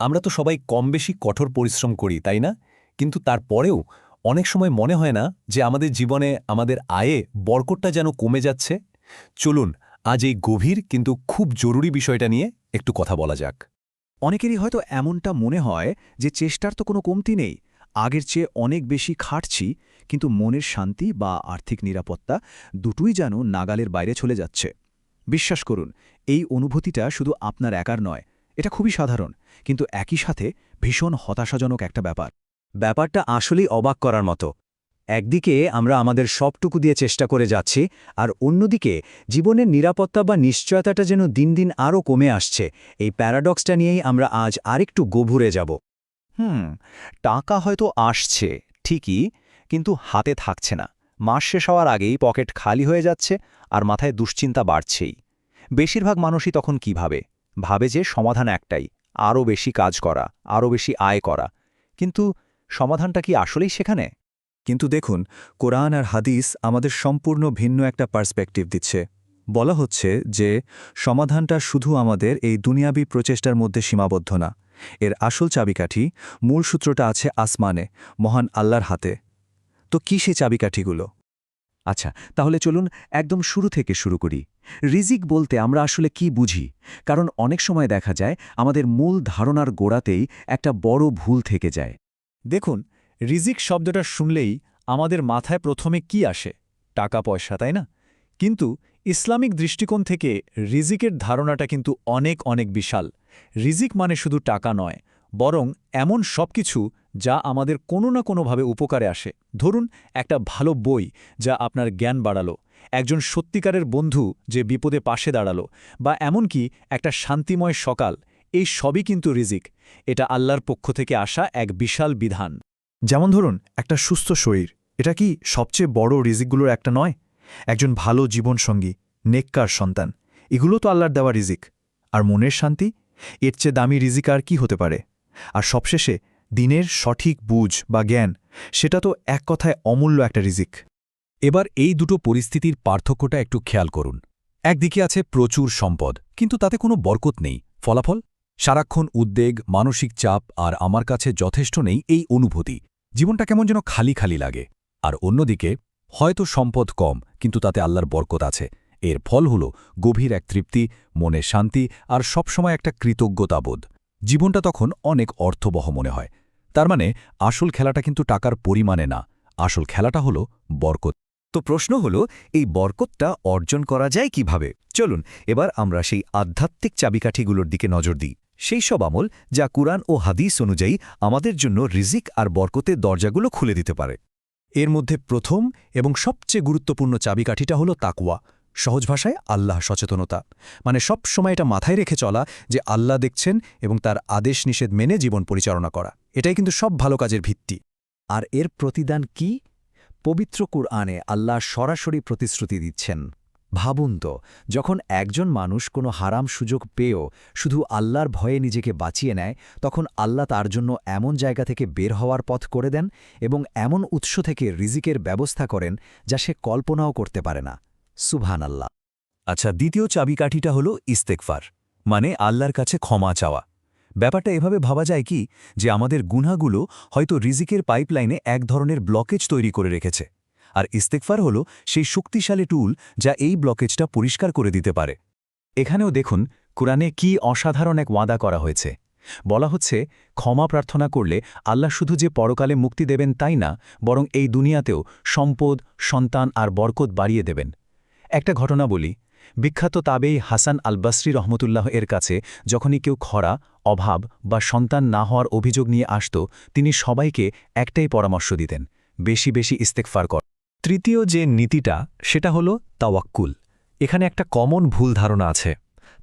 আমরা তো সবাই কম বেশি কঠোর পরিশ্রম করি তাই না? কিন্তু তারপরেও অনেক সময় মনে হয় না যে আমাদের জীবনে আমাদের আয়ে বরকতটা যেন কমে যাচ্ছে। চলুন আজ এই গভীর কিন্তু খুব জরুরি বিষয়টা নিয়ে একটু কথা বলা যাক। অনেকেরই হয়তো এমনটা মনে হয় যে চেষ্টার তো কোনো কমতি নেই, আগের চেয়ে অনেক বেশি খাটছি, কিন্তু মনের শান্তি বা আর্থিক নিরাপত্তা দুটোই যেন নাগালের বাইরে চলে যাচ্ছে। বিশ্বাস করুন, এই অনুভূতিটা শুধু আপনার একার নয়, এটা খুবই সাধারণ, কিন্তু একই সাথে ভীষণ হতাশাজনক একটা ব্যাপার। ব্যাপারটা আসলেই অবাক করার মতো। একদিকে আমরা আমাদের সবটুকু দিয়ে চেষ্টা করে যাচ্ছি, আর অন্যদিকে জীবনের নিরাপত্তা বা নিশ্চয়তাটা যেন দিন দিন আরও কমে আসছে। এই প্যারাডক্সটা নিয়েই আমরা আজ আরেকটু গভীরে যাব। টাকা হয়তো আসছে ঠিকই, কিন্তু হাতে থাকছে না। মাস শেষ হওয়ার আগেই পকেট খালি হয়ে যাচ্ছে আর মাথায় দুশ্চিন্তা বাড়ছেই। বেশিরভাগ মানুষই তখন কি ভাবে যে সমাধান একটাই, আরও বেশি কাজ করা, আরও বেশি আয় করা। কিন্তু সমাধানটা কি আসলেই সেখানে? কিন্তু দেখুন, কোরআন আর হাদিস আমাদের সম্পূর্ণ ভিন্ন একটা পার্সপেক্টিভ দিচ্ছে। বলা হচ্ছে যে সমাধানটা শুধু আমাদের এই দুনিয়াবী প্রচেষ্টার মধ্যে সীমাবদ্ধ না। এর আসল চাবিকাঠি, মূল সূত্রটা আছে আসমানে, মহান আল্লাহর হাতে। তো কি সে চাবিকাঠিগুলো? আচ্ছা, তাহলে চলুন একদম শুরু থেকে শুরু করি। রিজিক বলতে আমরা আসলে কি বুঝি? কারণ অনেক সময় দেখা যায় আমাদের মূল ধারণার গোড়াতেই একটা বড় ভুল থেকে যায়। দেখুন, রিজিক শব্দটা শুনলেই আমাদের মাথায় প্রথমে কি আসে? টাকা পয়সা, তাই না? কিন্তু ইসলামিক দৃষ্টিকোণ থেকে রিজিকের ধারণাটা কিন্তু অনেক অনেক বিশাল। রিজিক মানে শুধু টাকা নয়, বরং এমন সবকিছু যা আমাদের কোনো না কোনোভাবে উপকারে আসে। ধরুন, একটা ভালো বই যা আপনার জ্ঞান বাড়ালো, একজন সত্যিকারের বন্ধু যে বিপদে পাশে দাঁড়ালো, বা এমনকি একটা শান্তিময় সকাল, এই সবই কিন্তু রিজিক। এটা আল্লাহর পক্ষ থেকে আসা এক বিশাল বিধান। যেমন ধরুন, একটা সুস্থ শরীর, এটা কি সবচেয়ে বড় রিজিকগুলোর একটা নয়? একজন ভালো জীবনসঙ্গী, নেককার সন্তান, এগুলো তো আল্লাহর দেওয়া রিজিক। আর মনের শান্তি, এর চেয়ে দামি রিজিক আর কি হতে পারে? আর সবশেষে দিনের সঠিক বুঝ বা জ্ঞান, সেটা তো এক কথায় অমূল্য একটা রিজিক। এবার এই দুটো পরিস্থিতির পার্থক্যটা একটু খেয়াল করুন। একদিকে আছে প্রচুর সম্পদ, কিন্তু তাতে কোনো বরকত নেই। ফলাফল সারাক্ষণ উদ্বেগ, মানসিক চাপ, আর আমার কাছে যথেষ্ট নেই এই অনুভূতি। জীবনটা কেমন যেন খালি খালি লাগে। আর অন্যদিকে হয়তো সম্পদ কম, কিন্তু তাতে আল্লাহর বরকত আছে। এর ফল হল গভীর এক তৃপ্তি, মনে শান্তি, আর সবসময় একটা কৃতজ্ঞতাবোধ। জীবনটা তখন অনেক অর্থবহ মনে হয়। তার মানে আসল খেলাটা কিন্তু টাকার পরিমাণে না, আসল খেলাটা হল বরকত। তো প্রশ্ন হলো, এই বরকতটা অর্জন করা যায় কিভাবে? চলুন এবার আমরা সেই আধ্যাত্মিক চাবিকাঠিগুলোর দিকে নজর দিই। সেই সব আমল যা কুরআন ও হাদিস অনুযায়ী আমাদের জন্য রিজিক আর বরকতের দরজাগুলো খুলে দিতে পারে। এর মধ্যে প্রথম এবং সবচেয়ে গুরুত্বপূর্ণ চাবিকাঠিটা হলো তাকওয়া। সহজ ভাষায় আল্লাহ সচেতনতা। মানে সব সময় এটা মাথায় রেখে চলা যে আল্লাহ দেখছেন এবং তার আদেশ নিষেধ মেনে জীবন পরিচালনা করা। এটাই কিন্তু সব ভালো কাজের ভিত্তি। আর এর প্রতিদান কি? পবিত্র কুরআনে আল্লাহ সরাসরি প্রতিশ্রুতি দিচ্ছেন। ভাবুন তো, যখন একজন মানুষ কোনো হারাম সুযোগ পেয়েও শুধু আল্লাহর ভয়ে নিজেকে বাঁচিয়ে নেয়, তখন আল্লাহ তার জন্য এমন জায়গা থেকে বের হওয়ার পথ করে দেন এবং এমন উৎস থেকে রিজিকের ব্যবস্থা করেন যা সে কল্পনাও করতে পারে না। সুবহানাল্লাহ। আচ্ছা, দ্বিতীয় চাবিকাঠিটা হলো ইস্তেগফার, মানে আল্লাহর কাছে ক্ষমা চাওয়া। ব্যাপারটা এভাবে ভাবা যায় কি, যে আমাদের গুনাহগুলো হয়তো রিজিকের পাইপলাইনে এক ধরনের ব্লকেজ তৈরি করে রেখেছে, আর ইস্তেগফার হলো সেই শক্তিশালী টুল যা এই ব্লকেজটা পরিষ্কার করে দিতে পারে। এখানেও দেখুন কুরআনে কি অসাধারণ এক ওয়াদা করা হয়েছে। বলা হচ্ছে, ক্ষমা প্রার্থনা করলে আল্লাহ শুধু যে পরকালে মুক্তি দেবেন তাই না, বরং এই দুনিয়াতেও সম্পদ, সন্তান আর বরকত বাড়িয়ে দেবেন। একটা ঘটনা বলি। বিখ্যাত তাবেঈ হাসান আল বসরি রহমতুল্লাহ এর কাছে যখনই কেউ খরা, অভাব বা সন্তান না হওয়ার অভিযোগ নিয়ে আসত, তিনি সবাইকে একটাই পরামর্শ দিতেন: বেশি বেশি ইস্তেগফার কর। তৃতীয় যে নীতিটা, সেটা হলো তাওয়াক্কুল। এখানে একটা কমন ভুল ধারণা আছে।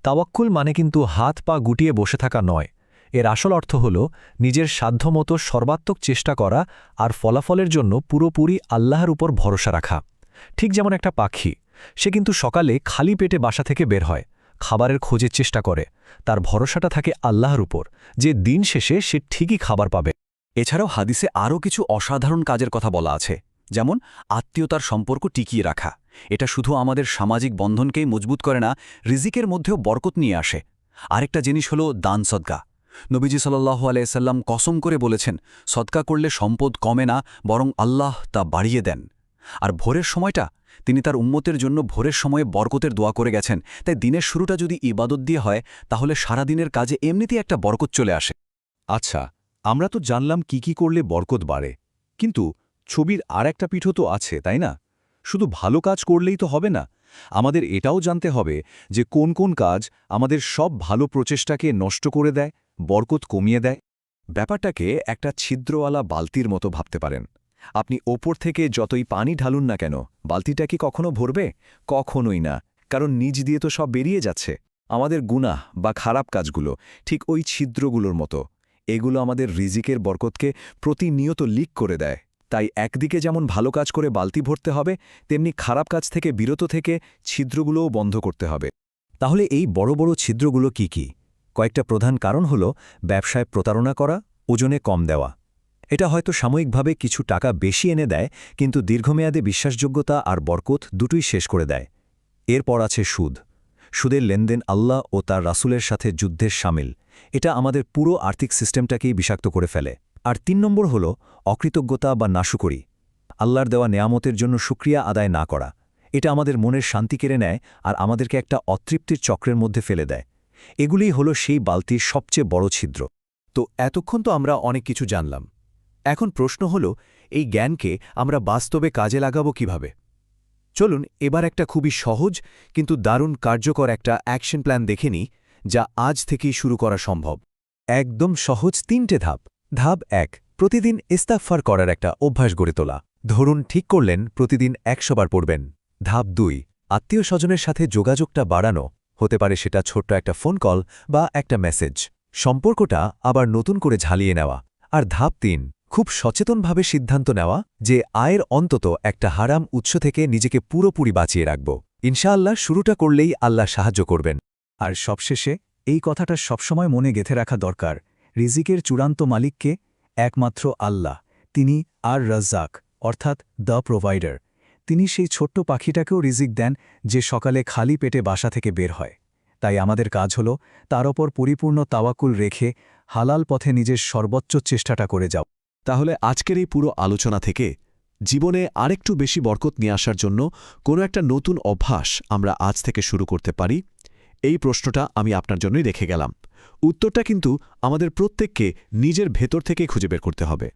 তাওয়াক্কুল মানে কিন্তু হাত পা গুটিয়ে বসে থাকা নয়। এর আসল অর্থ হল নিজের সাধ্যমতো সর্বাত্মক চেষ্টা করা আর ফলাফলের জন্য পুরোপুরি আল্লাহর উপর ভরসা রাখা। ঠিক যেমন একটা পাখি, সে কিন্তু সকালে খালি পেটে বাসা থেকে বের হয়, খাবারের খোঁজের চেষ্টা করে, তার ভরসাটা থাকে আল্লাহর উপর যে দিন শেষে সে ঠিকই খাবার পাবে। এছাড়াও হাদিসে আরও কিছু অসাধারণ কাজের কথা বলা আছে, যেমন আত্মীয়তার সম্পর্ক টিকিয়ে রাখা। এটা শুধু আমাদের সামাজিক বন্ধনকেই মজবুত করে না, রিজিকের মধ্যেও বরকত নিয়ে আসে। আরেকটা জিনিস হলো দান সদকা। নবীজি সাল্লাল্লাহু আলাইহি সাল্লাম কসম করে বলেছেন, সদকা করলে সম্পদ কমে না, বরং আল্লাহ তা বাড়িয়ে দেন। আর ভোরের সময়টা, তিনি তার উম্মতের জন্য ভোরের সময়ে বরকতের দোয়া করে গেছেন। তাই দিনের শুরুটা যদি ইবাদত দিয়ে হয়, তাহলে সারা দিনের কাজে এমনিতেই একটা বরকত চলে আসে। আচ্ছা, আমরা তো জানলাম কি কি করলে বরকত বাড়ে, কিন্তু ছবির আর একটা পিঠও তো আছে, তাই না? শুধু ভালো কাজ করলেই তো হবে না, আমাদের এটাও জানতে হবে যে কোন কোন কাজ আমাদের সব ভালো প্রচেষ্টাকে নষ্ট করে দেয়, বরকত কমিয়ে দেয়। ব্যাপারটাকে একটা ছিদ্রওয়ালা বালতির মতো ভাবতে পারেন। আপনি ওপর থেকে যতই পানি ঢালুন না কেন, বালতিটা কি কখনো ভরবে? কখনোই না, কারণ নিচ দিয়ে তো সব বেরিয়ে যাচ্ছে। আমাদের গুনাহ বা খারাপ কাজগুলো ঠিক ওই ছিদ্রগুলোর মতো। এগুলো আমাদের রিজিকের বরকতকে প্রতিনিয়ত লিক করে দেয়। তাই একদিকে যেমন ভালো কাজ করে বালতি ভরতে হবে, তেমনি খারাপ কাজ থেকে বিরত থেকে ছিদ্রগুলোও বন্ধ করতে হবে। তাহলে এই বড় বড় ছিদ্রগুলো কি কি? কয়েকটা প্রধান কারণ হল ব্যবসায় প্রতারণা করা, ওজনে কম দেওয়া। এটা হয়তো সাময়িকভাবে কিছু টাকা বেশি এনে দেয়, কিন্তু দীর্ঘমেয়াদে বিশ্বাসযোগ্যতা আর বরকত দুটোই শেষ করে দেয়। এরপর আছে সুদ। সুদের লেনদেন আল্লাহ ও তার রাসূলের সাথে যুদ্ধের শামিল। এটা আমাদের পুরো আর্থিক সিস্টেমটাকেই বিষাক্ত করে ফেলে। আর ৩ নম্বর হল অকৃতজ্ঞতা বা নাশুকরি। আল্লাহর দেওয়া নেয়ামতের জন্য শুকরিয়া আদায় না করা। এটা আমাদের মনের শান্তি কেড়ে নেয় আর আমাদেরকে একটা অতৃপ্তির চক্রের মধ্যে ফেলে দেয়। এগুলিই হল সেই বালতির সবচেয়ে বড় ছিদ্র। তো এতক্ষণ তো আমরা অনেক কিছু জানলাম। এখন প্রশ্ন হল, এই জ্ঞানকে আমরা বাস্তবে কাজে লাগাবো কিভাবে? চলুন এবার একটা খুবই সহজ কিন্তু দারুণ কার্যকর একটা অ্যাকশন প্ল্যান দেখে নিই, যা আজ থেকেই শুরু করা সম্ভব। একদম সহজ ৩টে ধাপ। ধাপ ১, প্রতিদিন ইস্তিগফার করার একটা অভ্যাস গড়ে তোলা। ধরুন ঠিক করলেন প্রতিদিন ১০০ বার পড়বেন। ধাপ ২, আত্মীয় স্বজনের সাথে যোগাযোগটা বাড়ানো। হতে পারে সেটা ছোট্ট একটা ফোন কল বা একটা মেসেজ। সম্পর্কটা আবার নতুন করে ঝালিয়ে নেওয়া। আর ধাপ ৩, খুব সচেতনভাবে সিদ্ধান্ত নেওয়া যে আয়ের অন্তত একটা হারাম উৎস থেকে নিজেকে পুরোপুরি বাঁচিয়ে রাখব। ইনশাআল্লাহ শুরুটা করলেই আল্লাহ সাহায্য করবেন। আর সবশেষে এই কথাটা সবসময় মনে গেঁথে রাখা দরকার, রিজিকের চূড়ান্ত মালিককে একমাত্র আল্লাহ। তিনি আর রাজ্জাক, অর্থাৎ দ্য প্রোভাইডার। তিনি সেই ছোট্ট পাখিটাকেও রিজিক দেন যে সকালে খালি পেটে বাসা থেকে বের হয়। তাই আমাদের কাজ হল তার ওপর পরিপূর্ণ তাওয়াক্কুল রেখে হালাল পথে নিজের সর্বোচ্চ চেষ্টাটা করে যাও। তাহলে আজকের এই পুরো আলোচনা থেকে জীবনে আরেকটু বেশি বরকত নিয়ে আসার জন্য কোনো একটা নতুন অভ্যাস আমরা আজ থেকে শুরু করতে পারি, এই প্রশ্নটা আমি আপনার জন্যই রেখে গেলাম। উত্তরটা কিন্তু আমাদের প্রত্যেককে নিজের ভেতর থেকে খুঁজে বের করতে হবে।